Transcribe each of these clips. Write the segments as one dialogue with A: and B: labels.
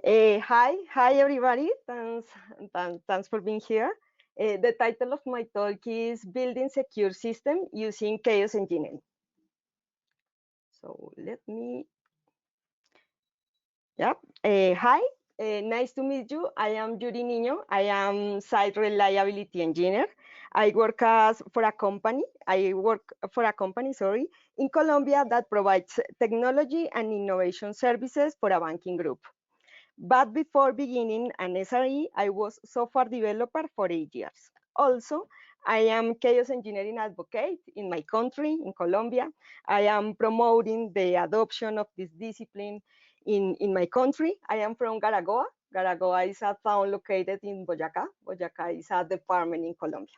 A: Hi everybody. Thanks for being here. The title of my talk is Building Secure System Using Chaos Engineering. So let me, yeah. Hi, nice to meet you. I am Yury Niño. I am site reliability engineer. I work for a company. I work for a company, sorry, in Colombia that provides technology and innovation services for a banking group. But before beginning an SRE, I was software developer for 8 years. Also, I am chaos engineering advocate in my country, in Colombia. I am promoting the adoption of this discipline in my country. I am from Garagoa. Garagoa is a town located in Boyacá. Boyacá is a department in Colombia.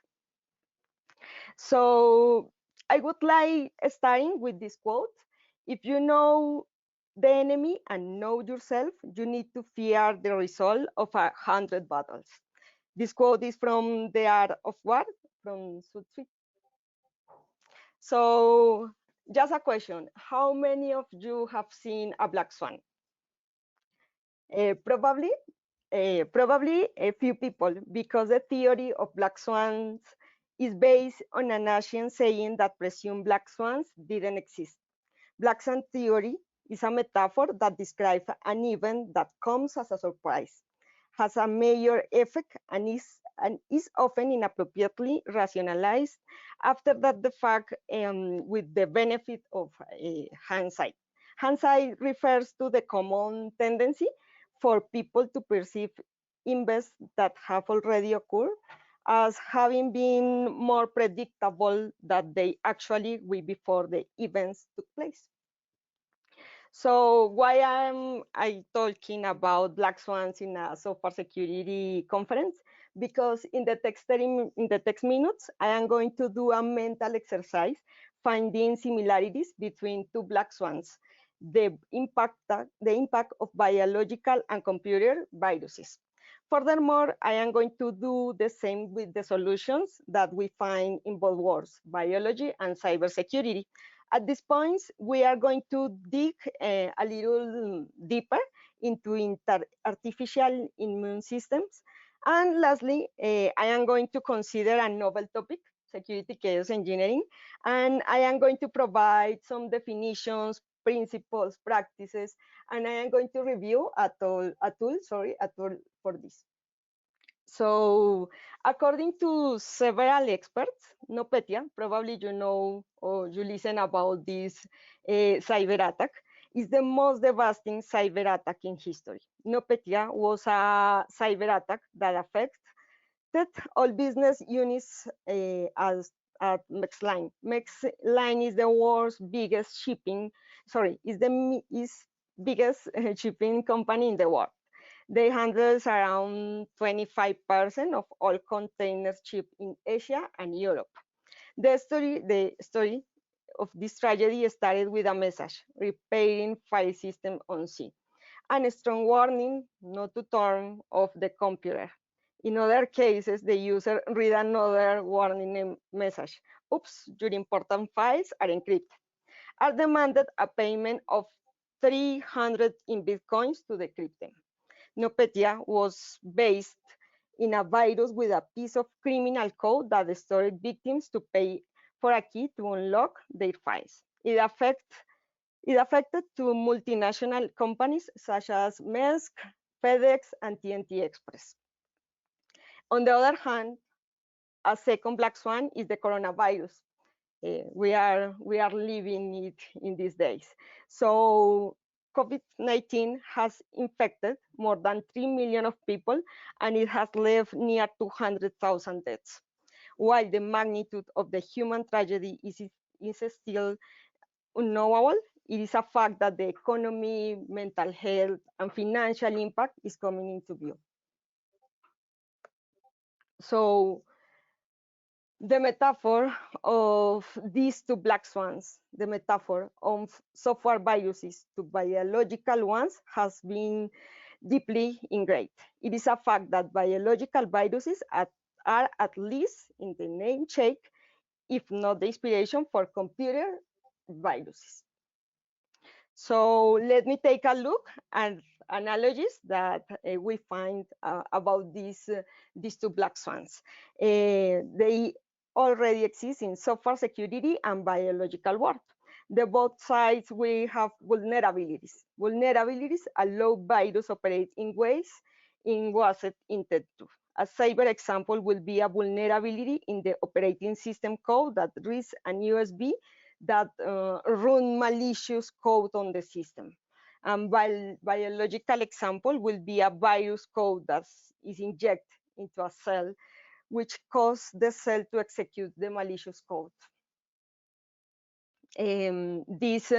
A: So I would like starting with this quote. If you know the enemy and know yourself, you need to fear the result of 100 battles. This quote is from The Art of War from Sun Tzu. So just a question, how many of you have seen a black swan? Probably, probably a few people, because the theory of black swans is based on an ancient saying that presumed black swans didn't exist. Black swan theory is a metaphor that describes an event that comes as a surprise, has a major effect, and is often inappropriately rationalized after that the fact with the benefit of hindsight. Hindsight refers to the common tendency for people to perceive events that have already occurred as having been more predictable than they actually were before the events took place. So why am I talking about black swans in a software security conference? Because in the text minutes, I am going to do a mental exercise finding similarities between two black swans, the impact of biological and computer viruses. Furthermore, I am going to do the same with the solutions that we find in both worlds, biology and cybersecurity. At this point, we are going to dig a little deeper into artificial immune systems. And lastly, I am going to consider a novel topic, security chaos engineering, and I am going to provide some definitions, principles, practices, and I am going to review a tool for this. So, according to several experts, NotPetya, probably you know or you listen about this cyber attack, is the most devastating cyber attack in history. NotPetya was a cyber attack that affected all business units as at Mexline. Mexline is the world's biggest biggest shipping company in the world. They handle around 25% of all containers shipped in Asia and Europe. The story of this tragedy started with a message, repairing file system on sea, and a strong warning not to turn off the computer. In other cases, the user read another warning message. Oops, your important files are encrypted. Are demanded a payment of 300 in bitcoins to decrypt them. NotPetya was based in a virus with a piece of criminal code that stored victims to pay for a key to unlock their files. It affected two multinational companies such as Maersk, FedEx, and TNT Express. On the other hand, a second black swan is the coronavirus. We are living it in these days. So COVID-19 has infected more than 3 million of people, and it has left near 200,000 deaths. While the magnitude of the human tragedy is still unknowable, it is a fact that the economy, mental health, and financial impact is coming into view. So the metaphor of these two black swans, the metaphor of software viruses to biological ones, has been deeply ingrained. It is a fact that biological viruses are at least in the namesake, if not the inspiration for computer viruses. So let me take a look at analogies that we find about these two black swans. They already exist in software security and biological world. The both sides we have vulnerabilities. Vulnerabilities allow virus operate in ways in wasn't intended to. A cyber example will be a vulnerability in the operating system code that reads an USB that run malicious code on the system. While biological example will be a virus code that is injected into a cell, which causes the cell to execute the malicious code. This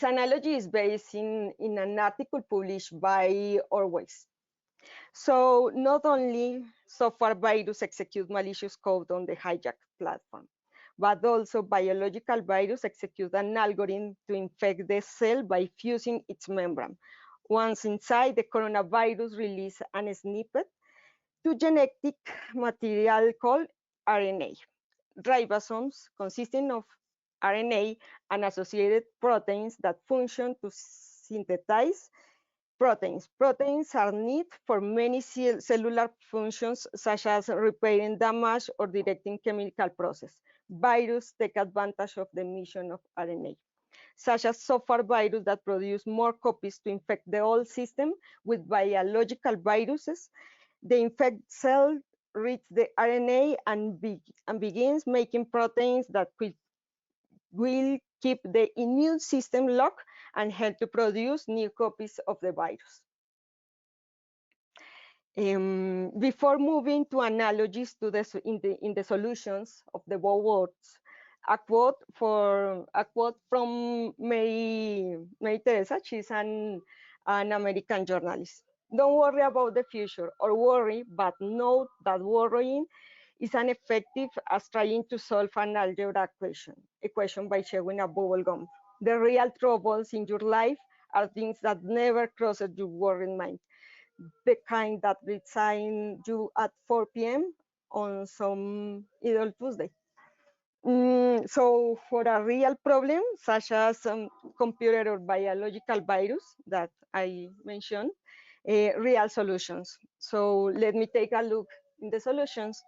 A: analogy is based in an article published by Always. So not only software virus execute malicious code on the hijacked platform, but also biological virus execute an algorithm to infect the cell by fusing its membrane. Once inside, the coronavirus release a snippet to genetic material called RNA. Ribosomes consisting of RNA and associated proteins that function to synthesize proteins. Proteins are needed for many cellular functions, such as repairing damage or directing chemical process. Virus take advantage of the mission of RNA, such as software virus that produce more copies to infect the whole system with biological viruses. The infected cell reads the RNA and begins making proteins that will keep the immune system locked and help to produce new copies of the virus. Before moving to analogies to in the solutions of the both worlds, a quote from Mary Teresa. She's an American journalist. Don't worry about the future, or worry, but note that worrying is as effective as trying to solve an algebra equation by chewing a bubble gum. The real troubles in your life are things that never crossed your worrying mind, the kind that resign you at 4 p.m. on some idle Tuesday. So for a real problem, such as computer or biological virus that I mentioned, real solutions. So let me take a look in the solutions.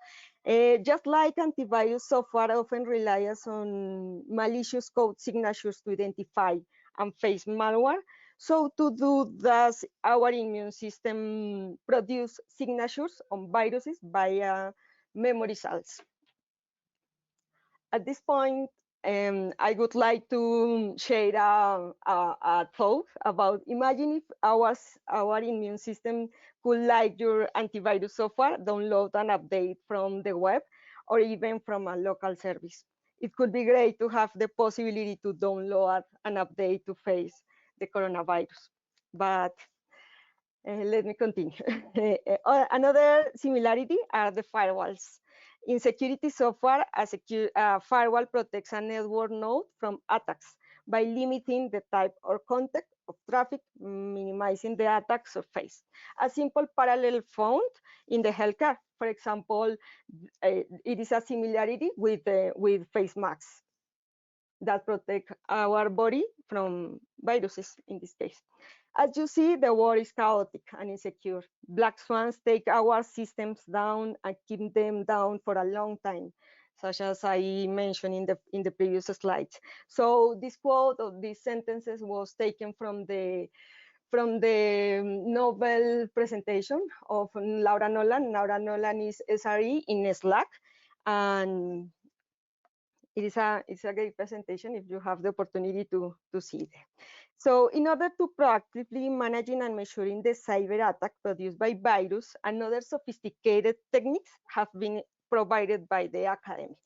A: Just like antivirus software often relies on malicious code signatures to identify and face malware, so to do does our immune system produce signatures on viruses via memory cells. At this point, I would like to share a thought about imagine if our immune system could, like your antivirus software, download an update from the web or even from a local service. It could be great to have the possibility to download an update to face the coronavirus. But let me continue. Another similarity are the firewalls. In security software, a firewall protects a network node from attacks by limiting the type or content of traffic, minimizing the attack surface. A simple parallel found in the healthcare. For example, it is a similarity with face masks that protect our body from viruses in this case. As you see, the world is chaotic and insecure. Black swans take our systems down and keep them down for a long time, such as I mentioned in the previous slides. So this quote or these sentences was taken from the Nobel presentation of Laura Nolan. Laura Nolan is SRE in Slack, and it's a great presentation if you have the opportunity to see it. So in order to proactively managing and measuring the cyber attack produced by virus, another sophisticated techniques have been provided by the academy.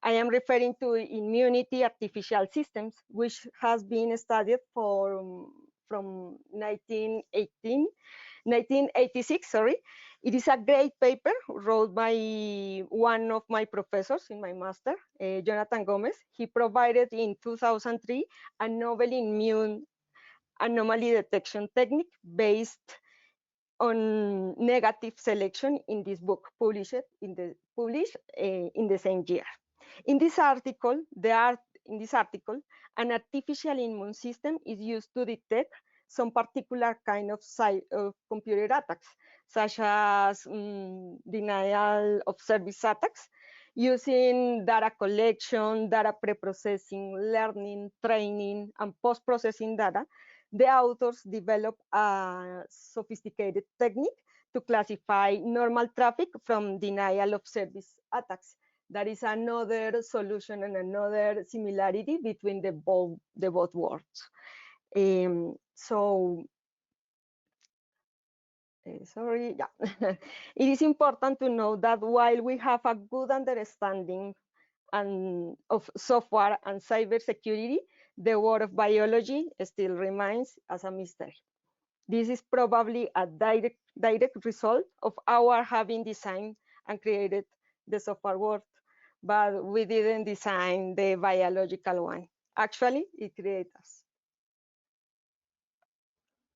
A: I am referring to immunity artificial systems, which has been studied from 1986, sorry. It is a great paper wrote by one of my professors in my master, Jonathan Gomez. He provided in 2003 a novel immune anomaly detection technique based on negative selection in this book, published in the same year. In this article, in this article, an artificial immune system is used to detect some particular kind of computer attacks, such as denial of service attacks, using data collection, data preprocessing, learning, training, and post-processing data. The authors developed a sophisticated technique to classify normal traffic from denial of service attacks. That is another solution and another similarity between the both words. Sorry, yeah. It is important to know that while we have a good understanding of software and cybersecurity, the world of biology still remains as a mystery. This is probably a direct result of our having designed and created the software world, but we didn't design the biological one. Actually, it created us.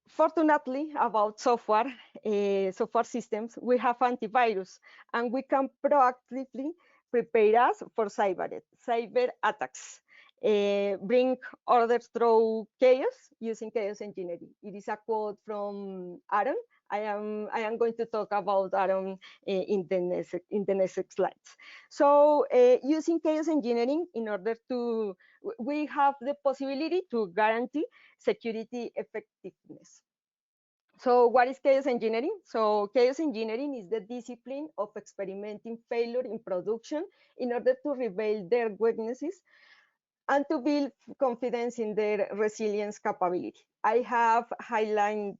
A: Fortunately, about software systems, we have antivirus, and we can proactively prepare us for cyber attacks. Bring orders through chaos using chaos engineering. It is a quote from Aaron. I am going to talk about Aaron in the next slides. So using chaos engineering in order to, we have the possibility to guarantee security effectiveness. So what is chaos engineering? So chaos engineering is the discipline of experimenting failure in production in order to reveal their weaknesses and to build confidence in their resilience capability. I have highlight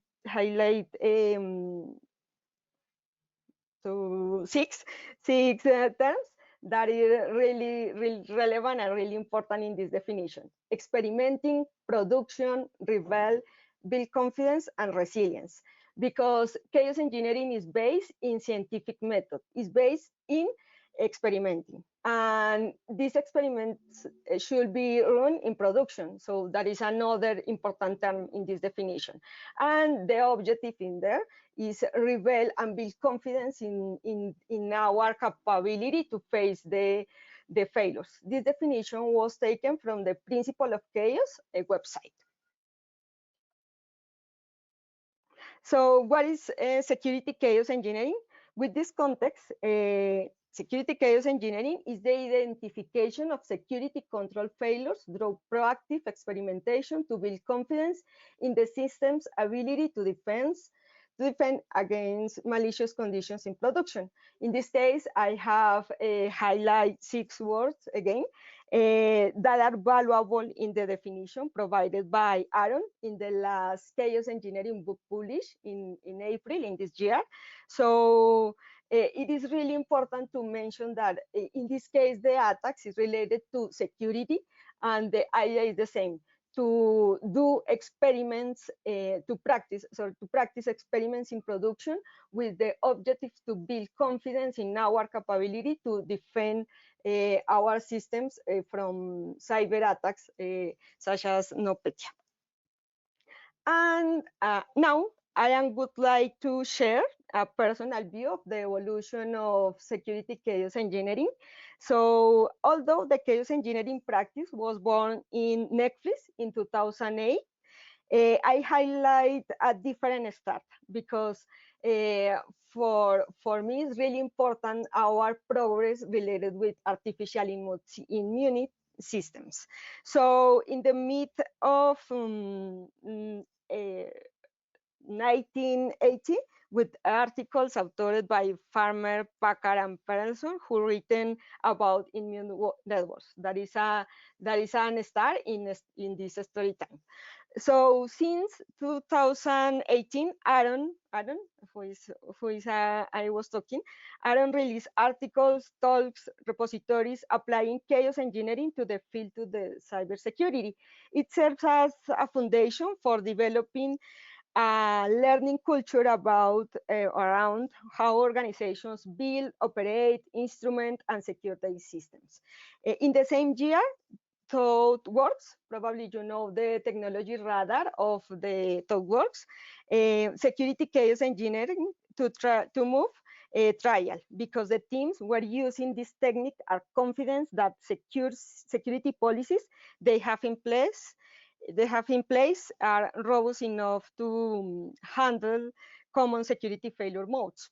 A: so six terms that are really relevant and really important in this definition. Experimenting, production, reveal, build confidence, and resilience. Because chaos engineering is based in scientific method, is based in experimenting. And these experiments should be run in production. So that is another important term in this definition. And the objective in there is reveal and build confidence in our capability to face the failures. This definition was taken from the Principle of Chaos, a website. So what is security chaos engineering? With this context, security chaos engineering is the identification of security control failures through proactive experimentation to build confidence in the system's ability to defend against malicious conditions in production. In this case, I have highlight 6 words again that are valuable in the definition provided by Aaron in the last Chaos Engineering book published in April in this year. So it is really important to mention that in this case, the attacks is related to security, and the idea is the same. To do experiments, to practice experiments in production with the objective to build confidence in our capability to defend our systems from cyber attacks such as NotPetya. And now I would like to share a personal view of the evolution of security chaos engineering. So although the chaos engineering practice was born in Netflix in 2008, I highlight a different start because for me it's really important our progress related with artificial immune systems. So in the mid of 1980, with articles authored by Farmer, Packard, and Perelson, who written about immune networks. That is an start in this story time. So since 2018, Aaron, who is I was talking, Aaron released articles, talks, repositories applying chaos engineering to the field to the cybersecurity. It serves as a foundation for developing a learning culture about around how organizations build, operate, instrument, and secure these systems. In the same year, ThoughtWorks, probably you know the technology radar of the ThoughtWorks, security chaos engineering to move trial, because the teams were using this technique are confident that security policies they have in place are robust enough to handle common security failure modes.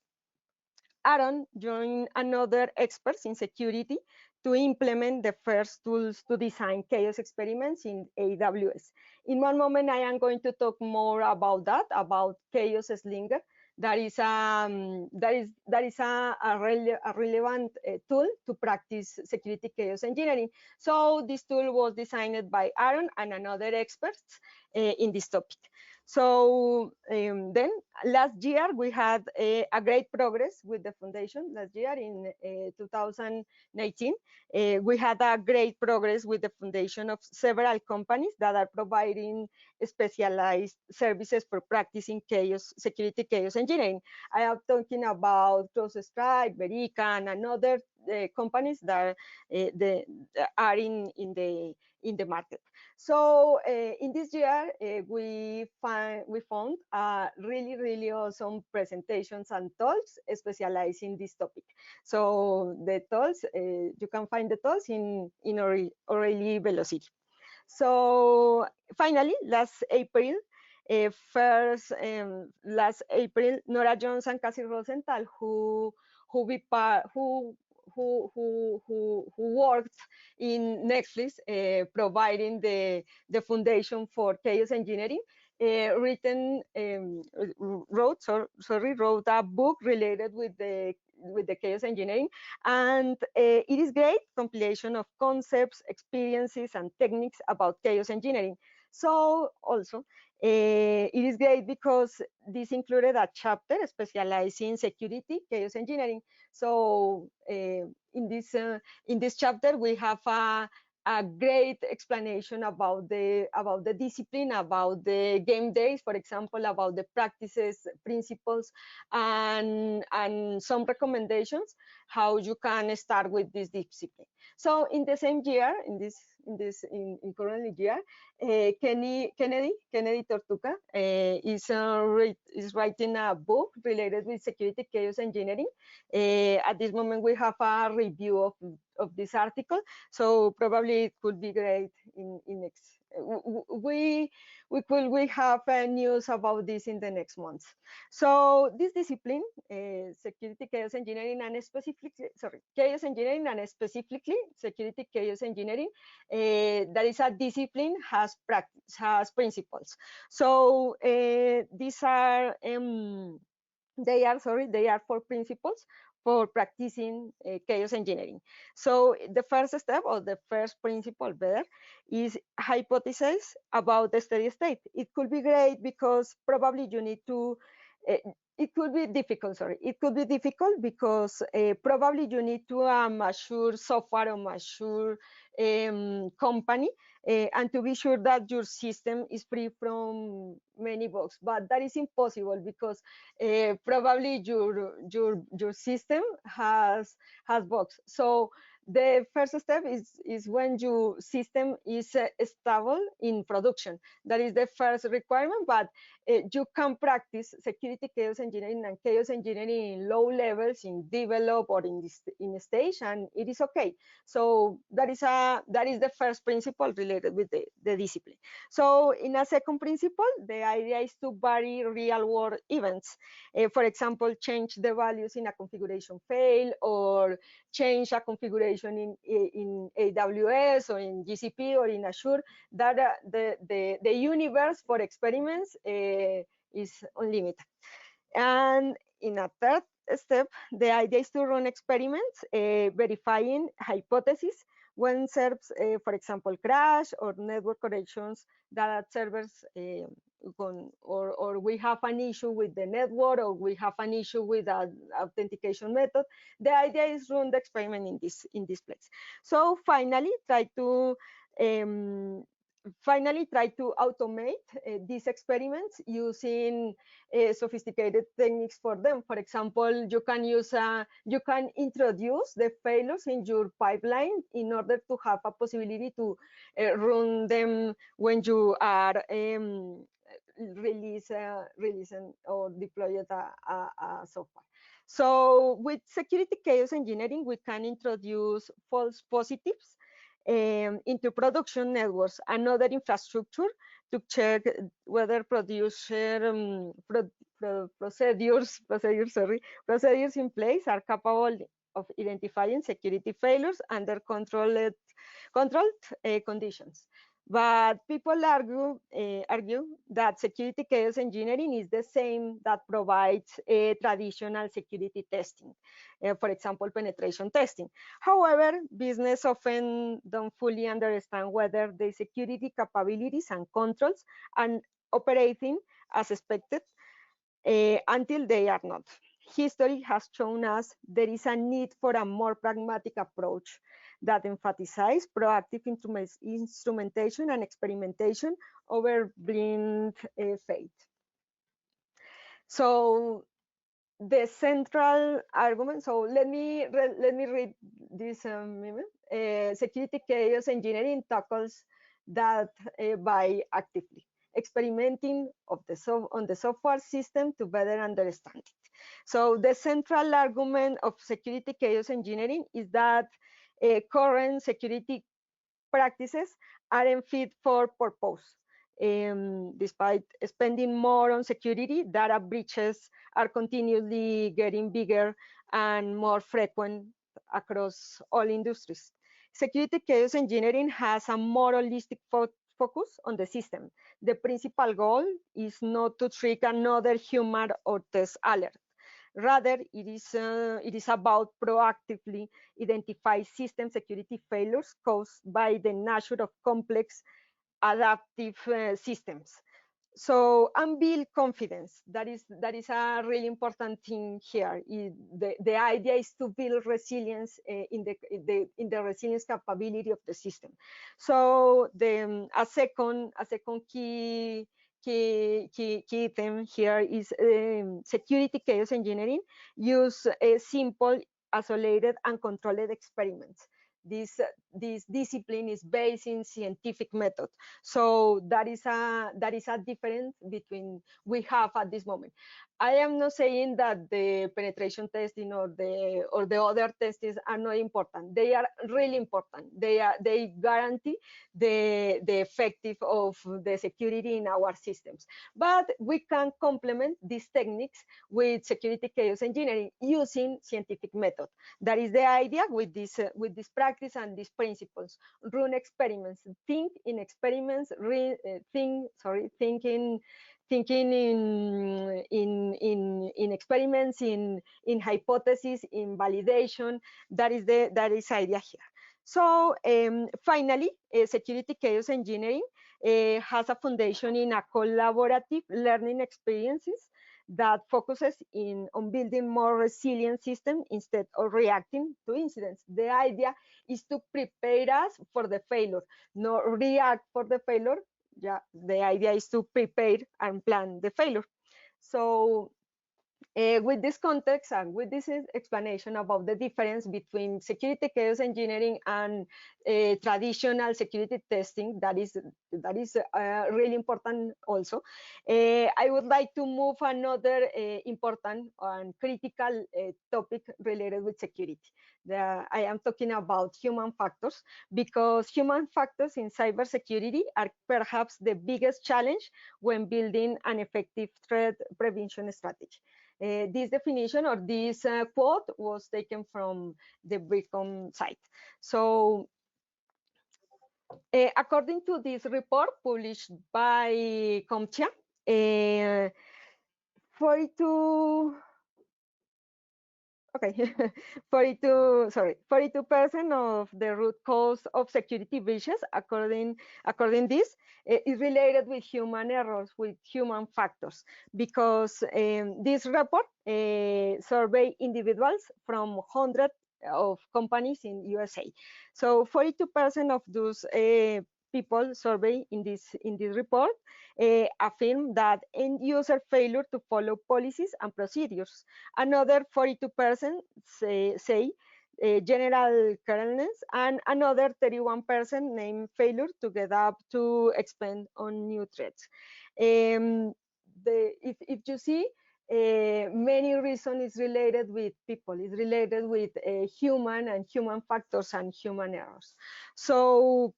A: Aaron joined another experts in security to implement the first tools to design chaos experiments in AWS. In one moment, I am going to talk more about that, about chaos slinger. That is a relevant tool to practice security chaos engineering. So this tool was designed by Aaron and another experts in this topic. So then last year we had a great progress with the foundation. Last year in 2019, we had a great progress with the foundation of several companies that are providing specialized services for practicing security chaos engineering. I am talking about CrowdStrike, Verica, and other companies that are in the market. So in this year, we found really awesome presentations and talks specialized in this topic. So the talks, you can find the talks in O'Reilly Velocity. So finally, last April, Nora Jones and Cassie Rosenthal, who worked in Netflix, providing the foundation for chaos engineering, wrote a book related with the chaos engineering, and it is great compilation of concepts, experiences, and techniques about chaos engineering. So also, it is great because this included a chapter specialized in security chaos engineering. So in this chapter, we have a great explanation about the discipline, about the game days, for example, about the practices, principles, and some recommendations how you can start with this discipline. So in the same year, in currently year, Kennedy Tortuga is writing a book related with security chaos engineering. At this moment, we have a review of this article, so probably it could be great in next. We have news about this in the next months. So this discipline, security chaos engineering, and specifically chaos engineering, and specifically security chaos engineering, that is a discipline has principles. So these are they are 4 principles for practicing chaos engineering. So the first step, or the first principle better, is hypothesis about the steady state. It could be great because probably you need to it could be difficult, it could be difficult because probably you need to mature software or mature company and to be sure that your system is free from many bugs. But that is impossible because probably your system has bugs. So the first step is when your system is stable in production. That is the first requirement, but you can practice security chaos engineering and chaos engineering in low levels, in develop or in stage, and it is okay. So that is the first principle related with the discipline. So in a second principle, the idea is to vary real world events. For example, change the values in a configuration fail, or change a configuration in AWS or in GCP or in Azure. That the universe for experiments is unlimited. And in a third step, the idea is to run experiments verifying hypotheses when serves, for example, crash or network corrections that servers or we have an issue with the network, or we have an issue with an authentication method. The idea is run the experiment in this place. So finally, try to automate these experiments using sophisticated techniques for them. For example, you can introduce the failures in your pipeline in order to have a possibility to run them when you are releasing or deploying a software. So with security chaos engineering, we can introduce false positives into production networks and other infrastructure to check whether procedures in place are capable of identifying security failures under controlled conditions. But people argue that security chaos engineering is the same that provides traditional security testing, for example, penetration testing. However, business often don't fully understand whether the security capabilities and controls are operating as expected until they are not. History has shown us there is a need for a more pragmatic approach that emphasizes proactive instrumentation and experimentation over blind faith. So the central argument, so let me read this meme. Security chaos engineering tackles that by actively experimenting on the software system to better understand it. So the central argument of security chaos engineering is that current security practices aren't fit for purpose. Despite spending more on security, data breaches are continuously getting bigger and more frequent across all industries. Security chaos engineering has a more holistic focus on the system. The principal goal is not to trick another human or test alert. Rather, it is about proactively identify system security failures caused by the nature of complex adaptive systems. So, and build confidence. That is a really important thing here. The idea is to build resilience in the resilience capability of the system. So a second key theme here is security chaos engineering. Use simple, isolated, and controlled experiments. This discipline is based in scientific method. So that is a difference between we have at this moment. I am not saying that the penetration testing or the other tests are not important. They are really important. They guarantee the effective of the security in our systems. But we can complement these techniques with security chaos engineering using scientific method. That is the idea with this practice and these principles. Run experiments, think in experiments, thinking in experiments, in hypotheses, in validation. That is idea here. So finally, security chaos engineering has a foundation in a collaborative learning experiences that focuses on building more resilient systems instead of reacting to incidents. The idea is to prepare us for the failure, not react for the failure. Yeah, the idea is to prepare and plan the failure. So with this context and with this explanation about the difference between security chaos engineering and traditional security testing, that is really important also. I would like to move another important and critical topic related with security. I am talking about human factors, because human factors in cybersecurity are perhaps the biggest challenge when building an effective threat prevention strategy. This definition or this quote was taken from the DerpCon site. So according to this report published by CompTIA, 42 okay 42% of the root cause of security breaches according this is related with human errors, with human factors, because this report survey individuals from hundreds of companies in USA. So 42% of those people surveyed in this report affirm that end user failure to follow policies and procedures. Another 42% say general carelessness, and another 31% name failure to get up to expand on new threats. If you see, many reason is related with people, is related with human and human factors and human errors. So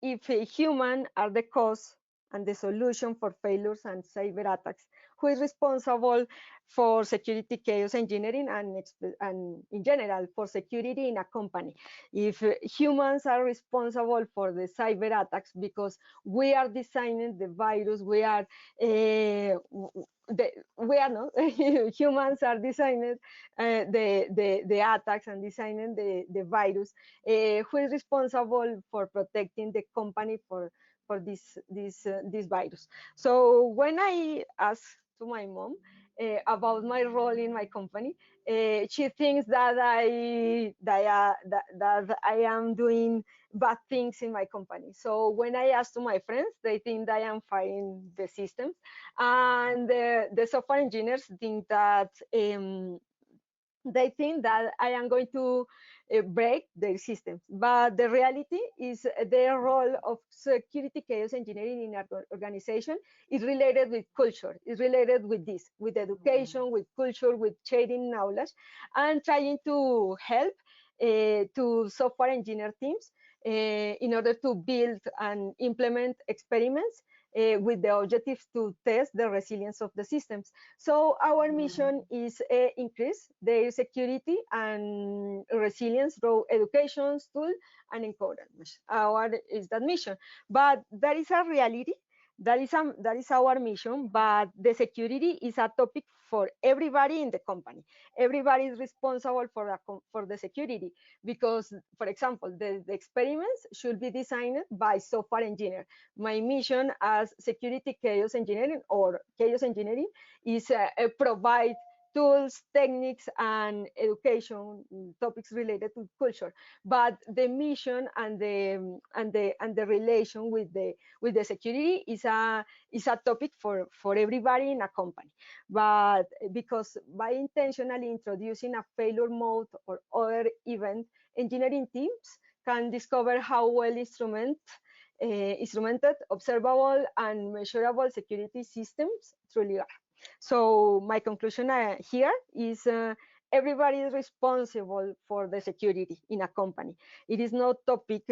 A: if human are the cause and the solution for failures and cyber attacks, who is responsible for security chaos engineering and in general for security in a company? If humans are responsible for the cyber attacks because we are designing the virus, we are we are not humans are designing the attacks and designing the virus. Who is responsible for protecting the company for this virus? So when I asked to my mom about my role in my company, she thinks that that I am doing bad things in my company. So when I ask to my friends, they think I am firing the systems, and the software engineers think that they think that I am going to break their systems. But the reality is their role of security chaos engineering in our organization is related with culture, is related with this, with education, with culture, with sharing knowledge, and trying to help to software engineer teams in order to build and implement experiments with the objectives to test the resilience of the systems. So our mission is increase their security and resilience through education, tool, and encouragement. Our is that mission, but that is a reality. That is our mission, but the security is a topic for everybody in the company. Everybody is responsible for the security because, for example, the experiments should be designed by software engineer. My mission as security chaos engineering or chaos engineering is provide tools, techniques, and education topics related to culture. But the mission and the relation with the security is a topic for everybody in a company. But because by intentionally introducing a failure mode or other event, engineering teams can discover how well instrumented, observable, and measurable security systems truly are. So my conclusion here is everybody is responsible for the security in a company. It is not topic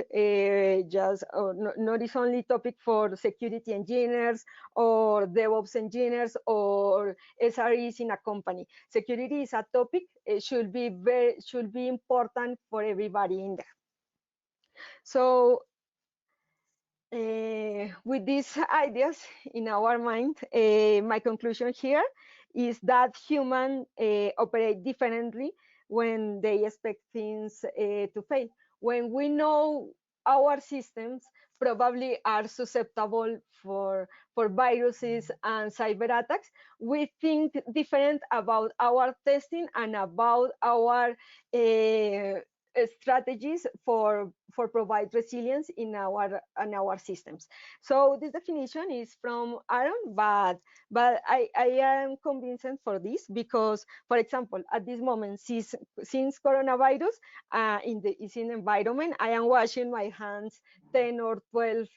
A: just, or not is only topic for security engineers or DevOps engineers or SREs in a company. Security is a topic. It should be important for everybody in there. So with these ideas in our mind, my conclusion here is that humans operate differently when they expect things to fail. When we know our systems probably are susceptible for viruses and cyber attacks, we think different about our testing and about our strategies for provide resilience in our systems. So this definition is from Aaron, but I am convinced for this because, for example, at this moment, since coronavirus is in environment, I am washing my hands 10 or 12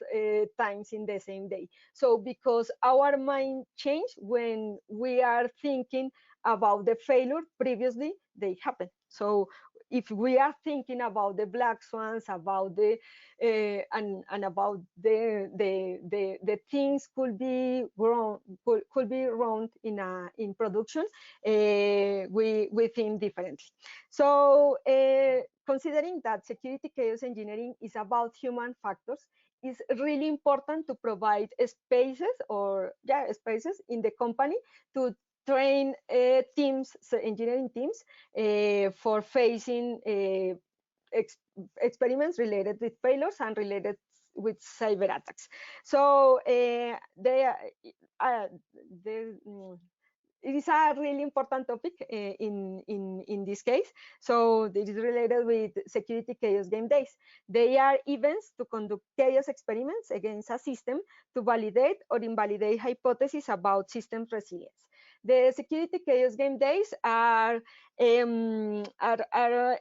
A: times in the same day. So because our mind changed when we are thinking about the failure previously they happened. So if we are thinking about the black swans, about the and about the things could be wrong, could be wrong in production, we think differently. So considering that security chaos engineering is about human factors, it's really important to provide spaces spaces in the company to train teams, so engineering teams, for facing experiments related with failures and related with cyber attacks. So it is a really important topic in this case. So it is related with security chaos game days. They are events to conduct chaos experiments against a system to validate or invalidate hypotheses about system resilience. The security chaos game days are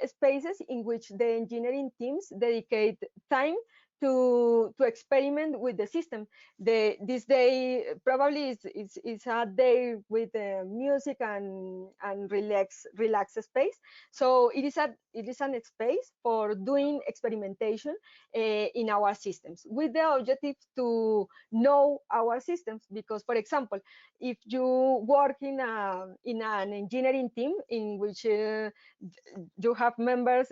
A: spaces in which the engineering teams dedicate time to experiment with the system. This day probably is a day with music and relax space. So it is an space for doing experimentation in our systems with the objective to know our systems. Because, for example, if you work in an engineering team in which you have members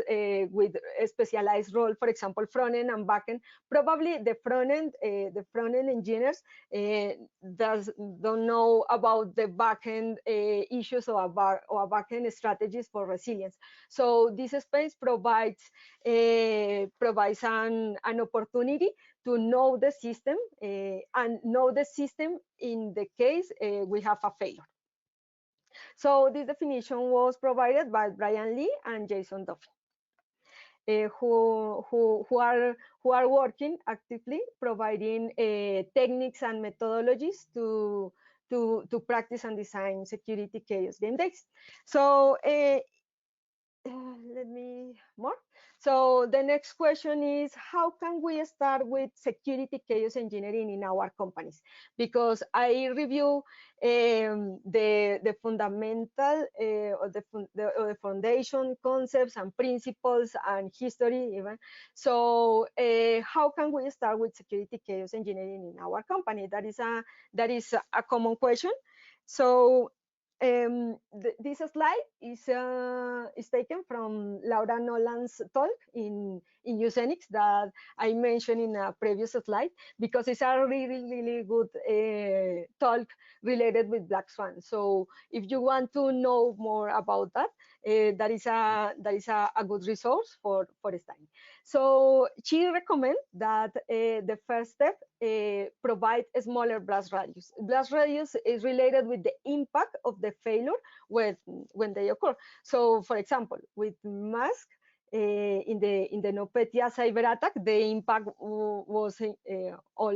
A: with a specialized role, for example, front end and back end. Probably the front end engineers don't know about the back end issues or back end strategies for resilience. So this space provides an opportunity to know the system and know the system in the case we have a failure. So this definition was provided by Brian Lee and Jason Duffy, who are working actively providing techniques and methodologies to practice and design security chaos game days. So let me more. So the next question is, how can we start with security chaos engineering in our companies? Because I review the fundamental or the foundation concepts and principles and history even. So how can we start with security chaos engineering in our company? That is a common question. So this slide is taken from Laura Nolan's talk in Usenix that I mentioned in a previous slide, because it's a really good talk related with Black Swan. So if you want to know more about that, that is a good resource for studying. So she recommends that the first step provide a smaller blast radius. Blast radius is related with the impact of the failure when they occur. So, for example, with mask in the NotPetya cyber attack, the impact was all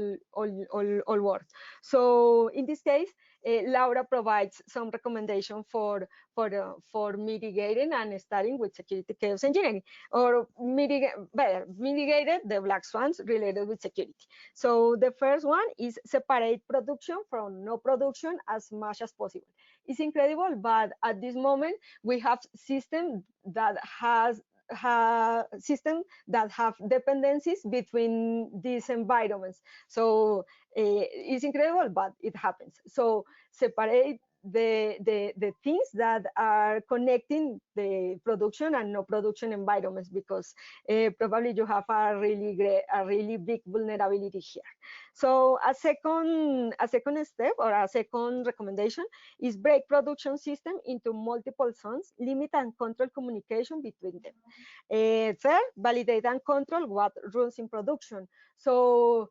A: world. So in this case, Laura provides some recommendation for mitigating and starting with security chaos engineering, or mitigated the black swans related with security. So the first one is separate production from no production as much as possible. It's incredible, but at this moment we have systems that have dependencies between these environments. So it's incredible, but it happens. So separate the things that are connecting the production and no production environments, because probably you have a really big vulnerability here. So a second step, or a second recommendation, is break production system into multiple zones, limit and control communication between them. Third, validate and control what runs in production. So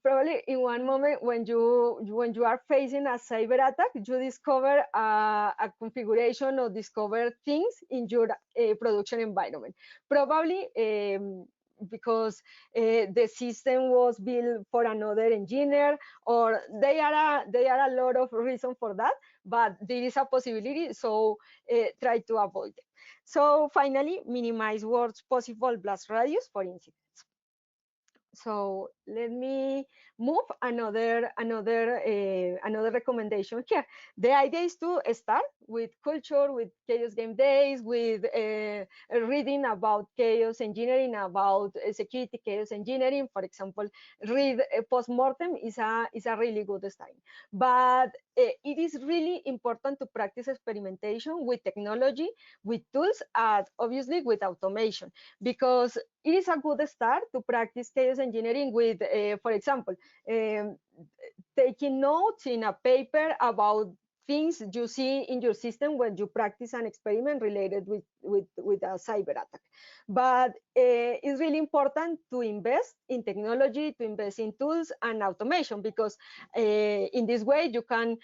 A: probably in one moment when you are facing a cyber attack, you discover a configuration or discover things in your production environment. Probably because the system was built for another engineer, or there are a lot of reasons for that, but there is a possibility, so try to avoid it. So finally, minimize worst possible blast radius for incidents. So let me move another recommendation here. The idea is to start with culture, with chaos game days, with reading about chaos engineering, about security chaos engineering. For example, read post-mortem is a really good start. But it is really important to practice experimentation with technology, with tools, and obviously with automation, because it is a good start to practice chaos engineering with, for example, taking notes in a paper about things you see in your system when you practice an experiment related with a cyber attack. But it's really important to invest in technology, to invest in tools and automation, because in this way you can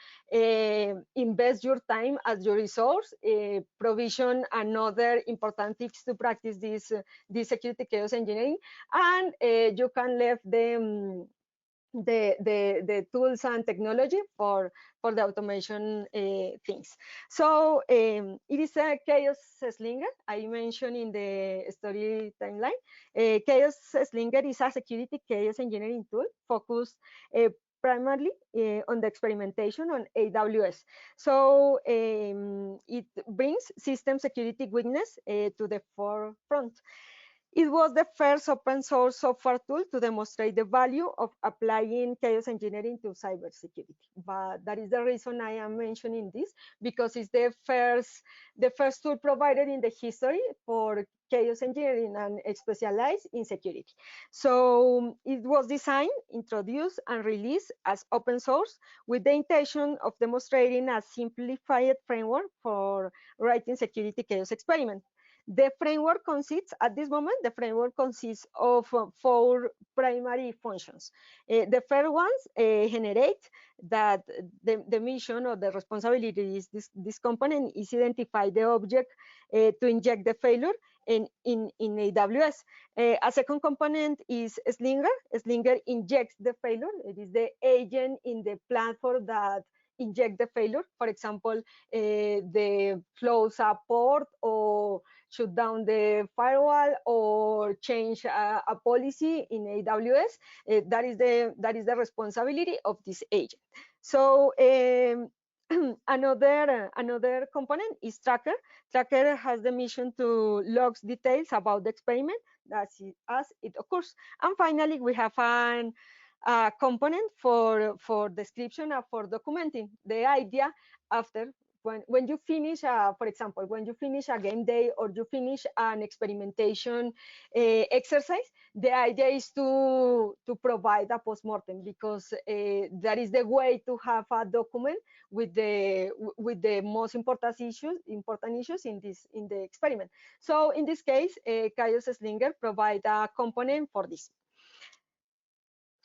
A: invest your time as your resource, provision another important tips to practice this security chaos engineering, and you can leave the tools and technology for the automation things. So it is a chaos slinger. I mentioned in the story timeline. Chaos slinger is a security chaos engineering tool focused primarily on the experimentation on AWS. So it brings system security weakness to the forefront. It was the first open source software tool to demonstrate the value of applying chaos engineering to cybersecurity. But that is the reason I am mentioning this, because it's the first tool provided in the history for chaos engineering and specialized in security. So it was designed, introduced, and released as open source with the intention of demonstrating a simplified framework for writing security chaos experiments. The framework consists, at this moment, the framework consists of 4 primary functions. The first ones generate that the mission or the responsibility is this component is identify the object to inject the failure in AWS. A second component is Slinger. Slinger injects the failure. It is the agent in the platform that inject the failure. For example, the close a port or shut down the firewall or change a policy in AWS. That is the responsibility of this agent. So another component is Tracker. Tracker has the mission to log details about the experiment as it occurs. And finally, we have an component for description and for documenting the idea after when you finish, for example, when you finish a game day or you finish an experimentation exercise, the idea is to provide a postmortem, because that is the way to have a document with the most important issues in the experiment. So in this case, Chaos Slinger provide a component for this.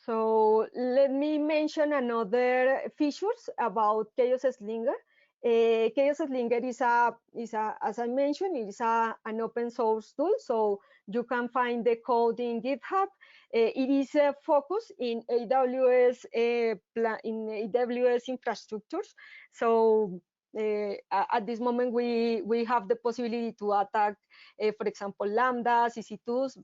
A: So let me mention another features about Chaos Slinger. Chaos Slinger is as I mentioned, it is an open source tool, so you can find the code in GitHub. It is focused in AWS infrastructures. So at this moment, we have the possibility to attack, for example, Lambda, CC2s,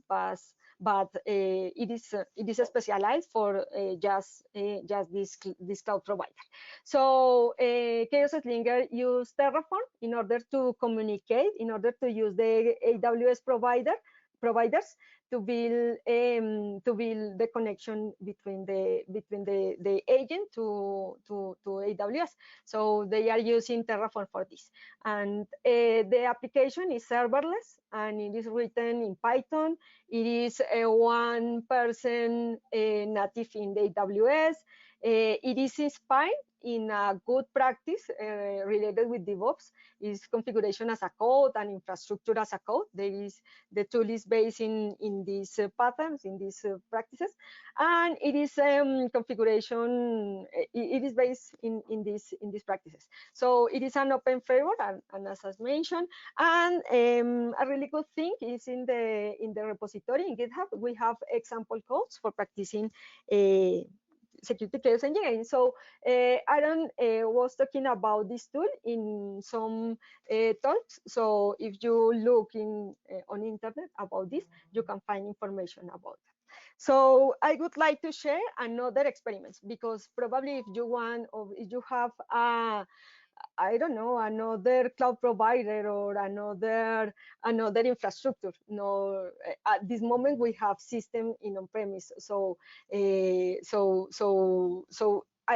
A: but it is specialized for just this cloud provider. So Chaos Slinger use Terraform in order to communicate, in order to use the AWS providers to build the connection between the agent to AWS. So they are using Terraform for this, and the application is serverless and it is written in Python. It is a 1% native in the AWS. It is inspired in a good practice related with DevOps, is configuration as a code and infrastructure as a code. The tool is based in these patterns, in these practices, and it is configuration. It is based in these practices. So it is an open framework, and as I mentioned, and a really good thing is in the repository in GitHub we have example codes for practicing security chaos engineering. So Aaron was talking about this tool in some talks. So if you look on internet about this, you can find information about that. So I would like to share another experiments, because probably if you want, or if you have I don't know, another cloud provider or another infrastructure. No, at this moment we have system in on-premise. So I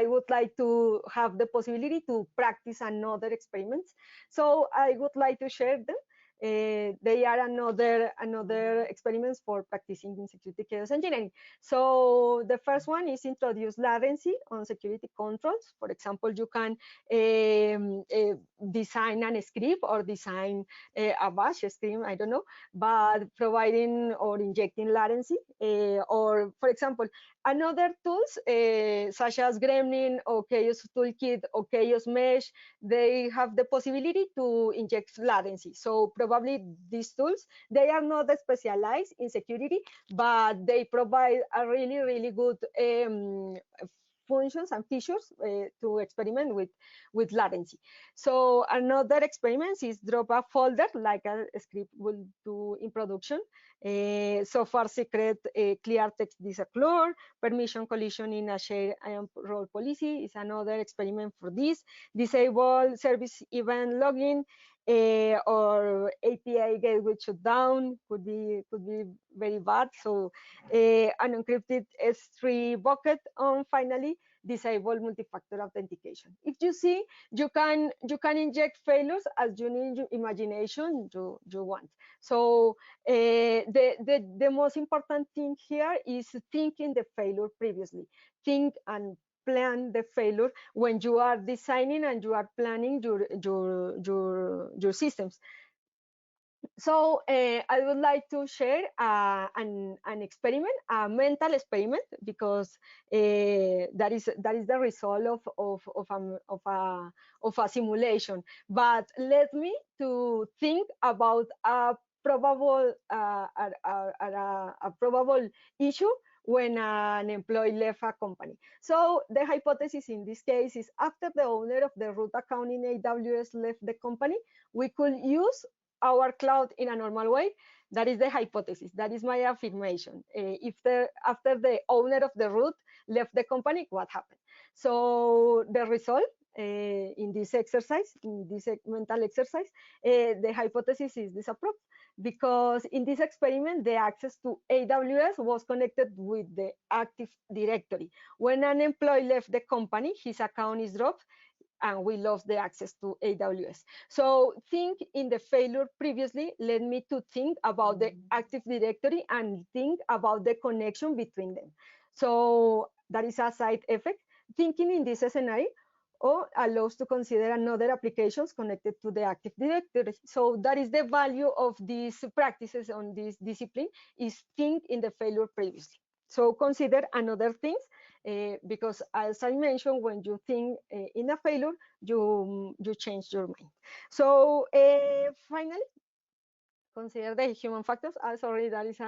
A: would like to have the possibility to practice another experiments. So I would like to share them. They are another experiments for practicing in security chaos engineering. So the first one is introduce latency on security controls. For example, you can design a script or design a bash script, I don't know, but providing or injecting latency, or for example, another tools such as Gremlin or Chaos Toolkit or Chaos Mesh, they have the possibility to inject latency. So probably these tools, they are not specialized in security, but they provide a really, really good functions and features to experiment with latency. So another experiment is drop a folder like a script will do in production. So far secret clear text disclosure, permission collision in a share and role policy is another experiment for this. Disable service event login, or API gateway shutdown could be very bad. So an encrypted S3 bucket on finally disable multi-factor authentication. If you see, you can inject failures as you need your imagination you want. So the most important thing here is thinking the failure previously. Think and plan the failure when you are designing and you are planning your systems. So I would like to share an experiment, a mental experiment, because that is the result of a simulation. But let me to think about a probable a probable issue when an employee left a company. So the hypothesis in this case is after the owner of the root account in AWS left the company, we could use our cloud in a normal way. That is the hypothesis. That is my affirmation. If after the owner of the root left the company, what happened? So the result in this exercise, in this mental exercise, the hypothesis is disapproved because in this experiment, the access to AWS was connected with the Active Directory. When an employee left the company, his account is dropped, and we lost the access to AWS. So think in the failure previously led me to think about the Active Directory and think about the connection between them. So that is a side effect. Thinking in this scenario or allows to consider another applications connected to the Active Directory. So that is the value of these practices on this discipline, is think in the failure previously. So consider another things, because as I mentioned, when you think in a failure, you change your mind. So finally, consider the human factors. Sorry, that is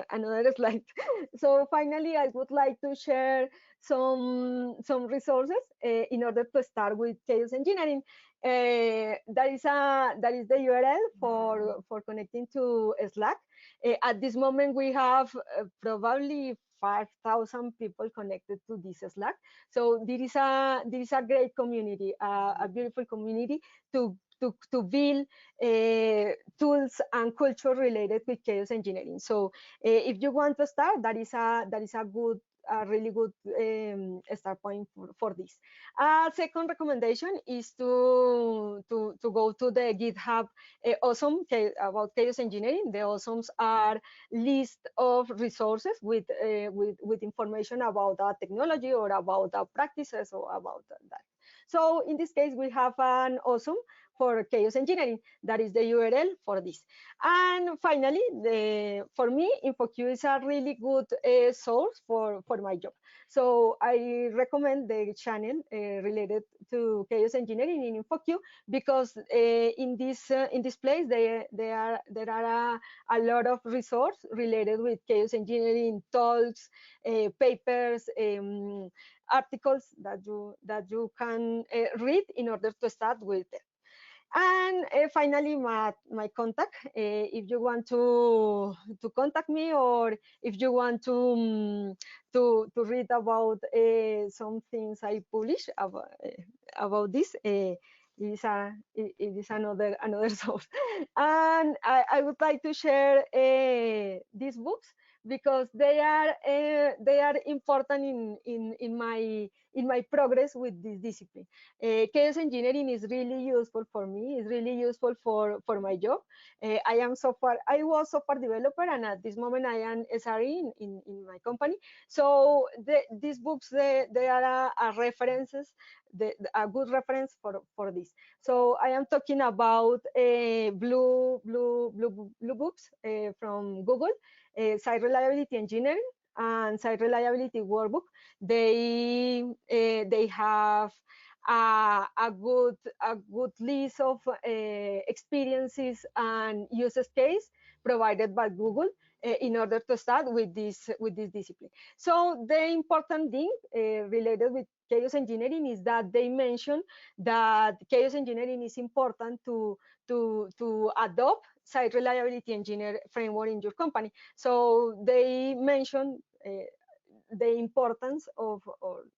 A: another slide. So finally, I would like to share some resources in order to start with chaos engineering. That is the URL for connecting to Slack. At this moment, we have probably 5,000 people connected to this Slack. So there is a great community, a beautiful community to build tools and culture related with chaos engineering. So if you want to start, that is a good, a really good start point for this. Second recommendation is to go to the GitHub awesome about chaos engineering. The awesomes are list of resources with information about that technology or about the practices or about that. So in this case, we have an awesome for chaos engineering. That is the URL for this. And finally, for me, InfoQ is a really good source for my job. So I recommend the channel related to chaos engineering in InfoQ because in this place there are a lot of resources related with chaos engineering, talks, papers, articles that you can read in order to start with it. And finally, my contact. If you want to contact me, or if you want to read about some things I publish about this, it is another source. And I would like to share these books because they are important in my progress with this discipline. Chaos engineering is really useful for me. It's really useful for my job. I was software developer, and at this moment I am SRE in my company. So these books they are a references, a good reference for this. So I am talking about blue books from Google, Site Reliability Engineering and Site Reliability Workbook. They have a good list of experiences and uses case provided by Google in order to start with this discipline. So the important thing related with chaos engineering is that they mention that chaos engineering is important to adopt site reliability engineer framework in your company. So they mention the importance of,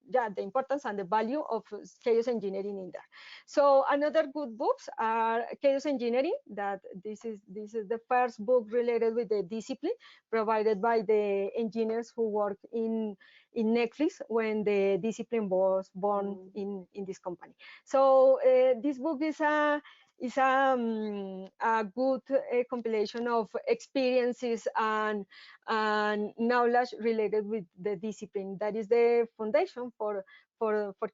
A: the importance and the value of chaos engineering in there. So another good books are chaos engineering. That this is the first book related with the discipline provided by the engineers who work in Netflix when the discipline was born in this company. So this book is a good compilation of experiences and knowledge related with the discipline. That is the foundation for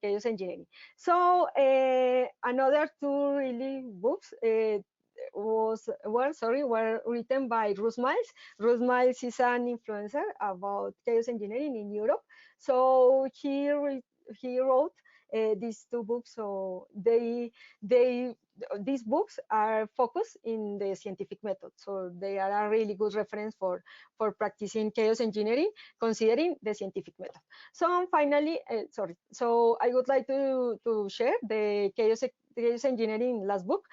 A: chaos engineering. So another two really books were written by Russ Miles. Russ Miles is an influencer about chaos engineering in Europe. So he wrote these two books. So these books are focused in the scientific method. So they are a really good reference for practicing chaos engineering, considering the scientific method. So finally, so I would like to share the chaos engineering last book,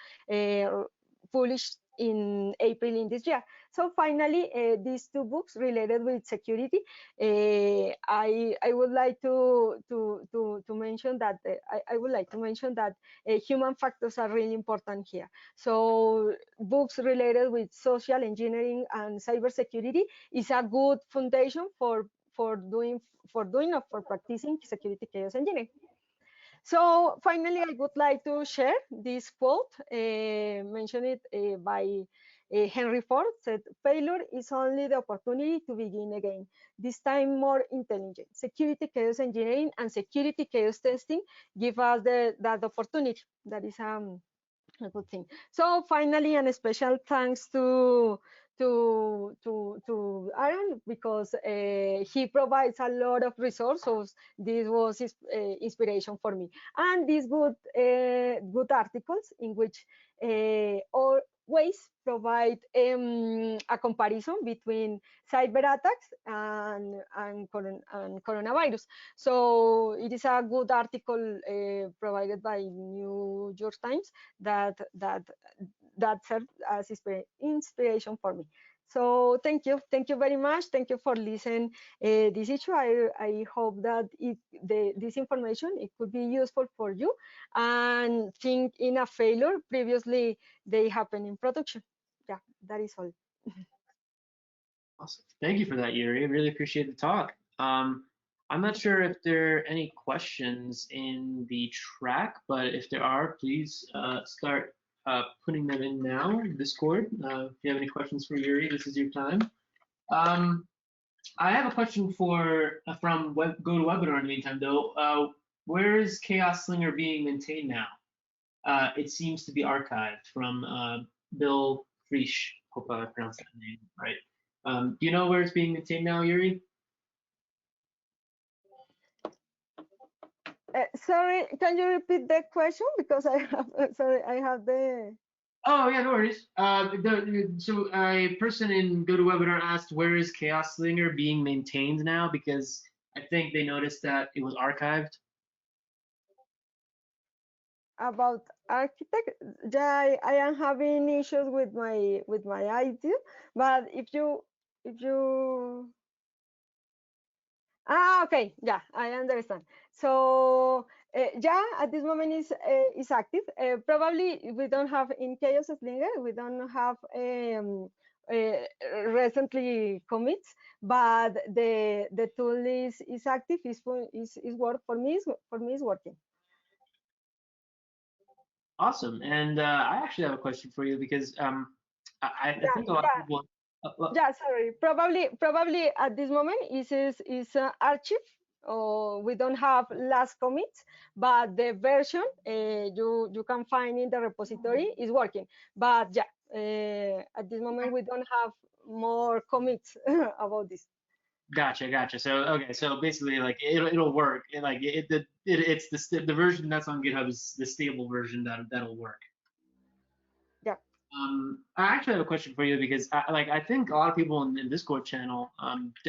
A: published in April in this year. So finally, these two books related with security, I would like to mention that I would like to mention that human factors are really important here. So books related with social engineering and cybersecurity is a good foundation for practicing security chaos engineering. So finally, I would like to share this quote, mentioned by Henry Ford, said, "Failure is only the opportunity to begin again, this time more intelligent. Security chaos engineering and security chaos testing give us that opportunity." That is a good thing. So finally, and a special thanks to Aaron, because he provides a lot of resources. This was his inspiration for me, and these good articles in which always provide a comparison between cyber attacks and coronavirus. So it is a good article provided by New York Times that served as inspiration for me. So thank you very much. Thank you for listening this issue. I hope that this information it could be useful for you, and think in a failure previously they happen in production. Yeah, that is all.
B: Awesome. Thank you for that, Yury. I really appreciate the talk. I'm not sure if there are any questions in the track, but if there are, please start putting them in now in Discord. If you have any questions for Yury, this is your time. I have a question from GoToWebinar in the meantime, though. Where is Chaos Slinger being maintained now? It seems to be archived from Bill Frisch. Hope I pronounced that name right. Do you know where it's being maintained now, Yury?
A: Sorry, can you repeat the question? Because I have, I have the...
B: Oh, yeah, no worries. So a person in GoToWebinar asked, where is Chaos Slinger being maintained now? Because I think they noticed that it was archived.
A: About architect, yeah, I am having issues with my IT, but if you okay, yeah, I understand. So yeah, at this moment is active. Probably we don't have in Chaos Slinger, we don't have recently commits, but the tool is active. Is work for me. Is working.
B: Awesome. And I actually have a question for you because I think a lot of people.
A: Yeah, sorry. Probably at this moment is archive. Or we don't have last commits, but the version you can find in the repository is working. But yeah, at this moment we don't have more commits about this.
B: Gotcha. So okay, so basically, like it'll work. It's the version that's on GitHub is the stable version that'll work.
A: Yeah.
B: I actually have a question for you because I think a lot of people in Discord channel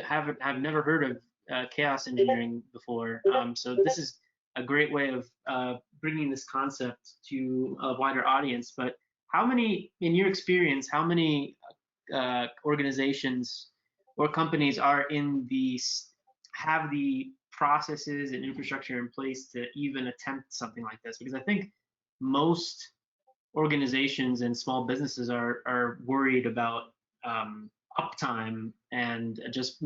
B: have never heard of chaos engineering before. So this is a great way of bringing this concept to a wider audience. But how many, in your experience, how many organizations or companies are in have the processes and infrastructure in place to even attempt something like this? Because I think most organizations and small businesses are worried about uptime and just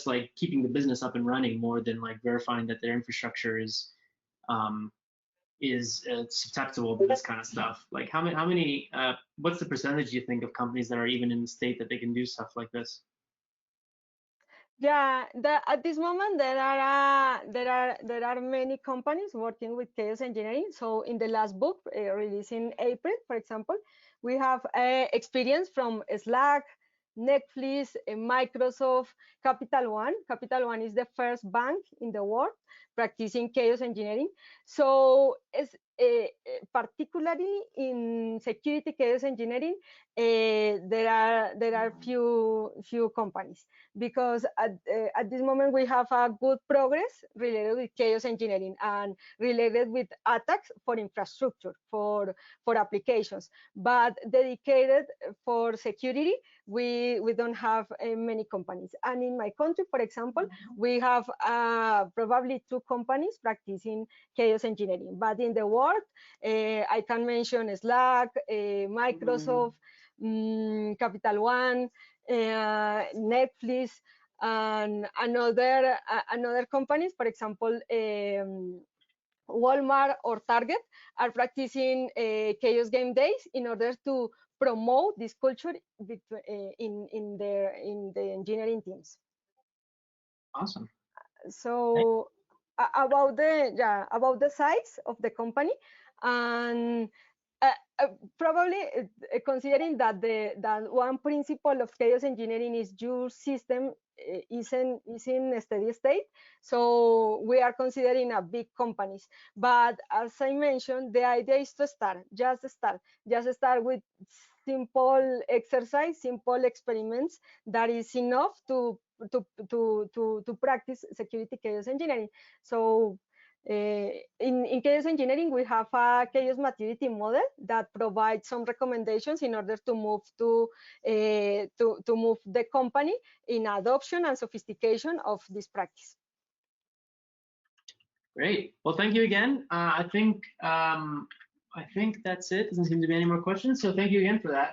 B: like keeping the business up and running more than like verifying that their infrastructure um, is susceptible to this kind of stuff. Like how many what's the percentage you think of companies that are even in the state that they can do stuff like this?
A: Yeah, at this moment there are many companies working with chaos engineering. So in the last book released in April, for example, we have experience from Slack, Netflix, Microsoft, Capital One. Capital One is the first bank in the world practicing chaos engineering. So it's particularly in security chaos engineering, there are few companies, because at this moment we have a good progress related with chaos engineering and related with attacks for infrastructure, for applications, but dedicated for security, we don't have many companies. And in my country, for example, we have probably 2 companies practicing chaos engineering. But in the world, I can mention Slack, Microsoft, Capital One, Netflix, and another companies, for example, Walmart or Target, are practicing chaos game days in order to promote this culture in the engineering teams.
B: Awesome.
A: So about the size of the company, and probably considering that that one principle of chaos engineering is your system is in a steady state. So we are considering a big companies. But as I mentioned, the idea is to just start with simple exercise, simple experiments that is enough to practice security chaos engineering. So in chaos engineering, we have a chaos maturity model that provides some recommendations in order to move to move the company in adoption and sophistication of this practice.
B: Great. Well, thank you again. I think that's it. Doesn't seem to be any more questions. So thank you again for that.